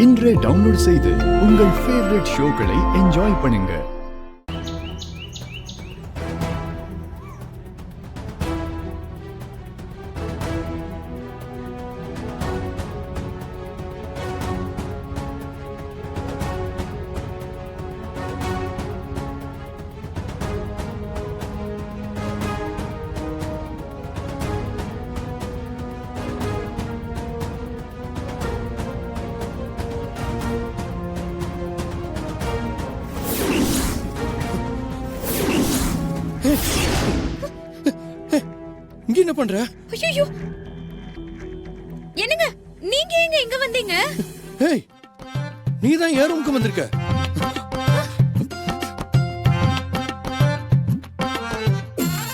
இன்றே டவுன்லோட் செய்து உங்கள் ஃபேவரட் ஷோக்களை என்ஜாய் பண்ணுங்க. இங்க என்ன பண்ற? ஐயோ, என்னங்க நீங்க எங்க இங்க வந்தீங்க? ஏய், நீ தான் ஏன் ரூமுக்கு வந்திருக்க?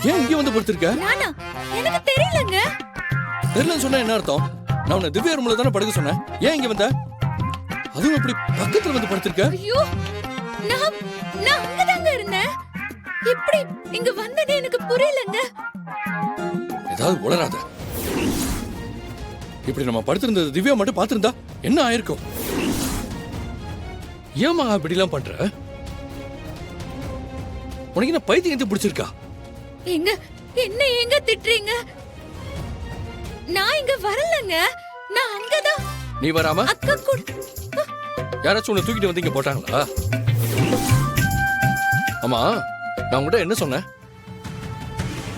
ஏன் இங்க வந்து படுத்திருக்க? நானா? எனக்கு தெரியலங்க. தெரியலன்னு சொன்னா என்ன அர்த்தம்? நான் உன்னை திவ்யா ரூம்ல தானே படுக்க சொன்னேன். ஏன் இங்க வந்த? அதுவும் இப்படி பக்கத்துல வந்து படுத்திருக்க? ஐயோ, நான் அங்கதாங்க இருந்தேன். எப்படி இங்க வந்ததே எனக்கு புரியலங்க. ஏதாவது உளராத. இப்படி நம்ம படுத்திருந்தது திவ்யா மட்டும் பாத்திருந்தா என்ன ஆயிருக்கும்? ஏமா இப்படி எல்லாம் பண்ற? உனக்கு என்ன பைத்தியம் பிடிச்சிருக்கா? எங்க என்ன எங்க திட்டுறீங்க? நான் இங்க வரலங்க. நான் அங்கதான். நீ வராம அக்கா கூட யாராச்சும் உன்னை தூக்கிட்டு வந்து இங்க போட்டாங்களா? ஆமா, நான் உங்ககிட்ட என்ன சொன்னேன்?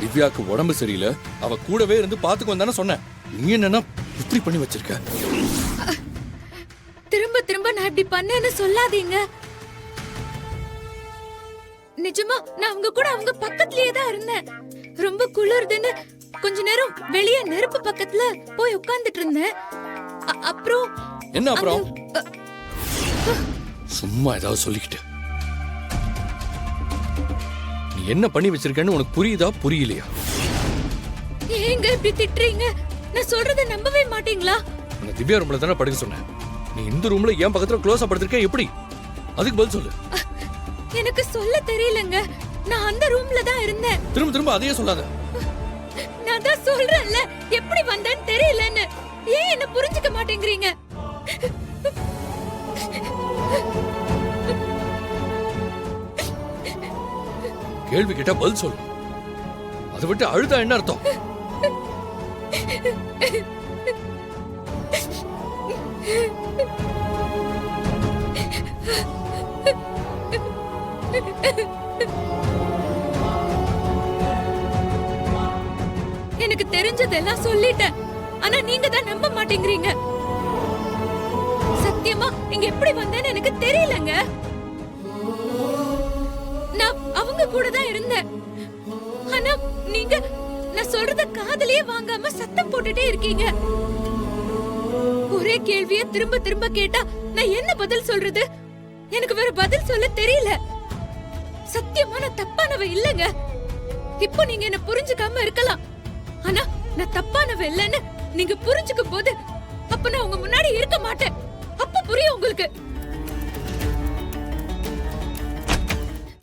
திவ்யாக்கு உடம்பு சரியில்லை, அவ கூடவே இருந்து பாத்துக்கு வந்தானே சொன்னேன். நீ என்னன்னா இப்படி பண்ணி வச்சிருக்க? திரும்ப திரும்ப நான் இப்படி பண்ணேன்னு சொல்லாதீங்க. நிஜமா நான் அவங்க கூட அவங்க பக்கத்துலயே தான் இருந்தேன். ரொம்ப குளிர்துன்னு கொஞ்ச நேரம் வெளியே நெருப்பு பக்கத்துல போய் உட்கார்ந்துட்டு இருந்தேன். அப்புறம் என்ன அப்புறம்? சும்மா ஏதாவது சொல்லிக்கிட்டு. நீ என்ன பண்ணி வச்சிருக்கன்னு உனக்கு புரியுதா புரியலையா? ஏங்க இப்படி திட்டுறீங்க? நான் சொல்றத நம்பவே மாட்டீங்களா? உன்னை திவ்யா ரூம்ல தானே படுக்க சொன்னேன். நீ இந்த ரூம்ல ஏன் பக்கத்துல க்ளோஸா படுத்திருக்க? எப்படி? அதுக்கு பதில் சொல்லு. எனக்கு சொல்ல தெரியலங்க. நான் அந்த ரூம்ல தான் இருந்தேன். திரும்ப திரும்ப அதையே சொல்லாத. நான் தான் சொல்றேன்ல, எப்படி வந்தேன்னு தெரியலன்னு. ஏன் என்ன புரிஞ்சுக்க மாட்டேங்கிறீங்க? கேள்வி கேட்டா பதில் சொல்லு. அதை விட்டு அழுதா என்ன அர்த்தம்? எனக்கு தெரிஞ்சதெல்லாம் சொல்லிட்டேன். ஆனா நீங்க தான் நம்ப மாட்டேங்கிறீங்க. சத்தியமா இங்க எப்படி வந்தேன்னு எனக்கு தெரியலங்க. நான் அவங்க கூட தான் இருந்தேன். ஆனா நீங்க நான் சொல்றத காதுலயே வாங்காம சத்தம் போட்டுட்டே இருக்கீங்க. ஒரே கேள்விய திரும்ப திரும்ப கேட்டா நான் என்ன பதில் சொல்றது? எனக்கு வேற பதில் சொல்ல தெரியல. சத்தியமா நான் தப்பானவ இல்லங்க. இப்போ நீங்க என்ன புரிஞ்சுக்காம இருக்கலாம். ஆனா நான் தப்பானவ இல்லன்னு நீங்க புரிஞ்சுக்கும் போது அப்ப நான் உங்க முன்னாடி இருக்க மாட்டேன். அப்ப புரியும் உங்களுக்கு.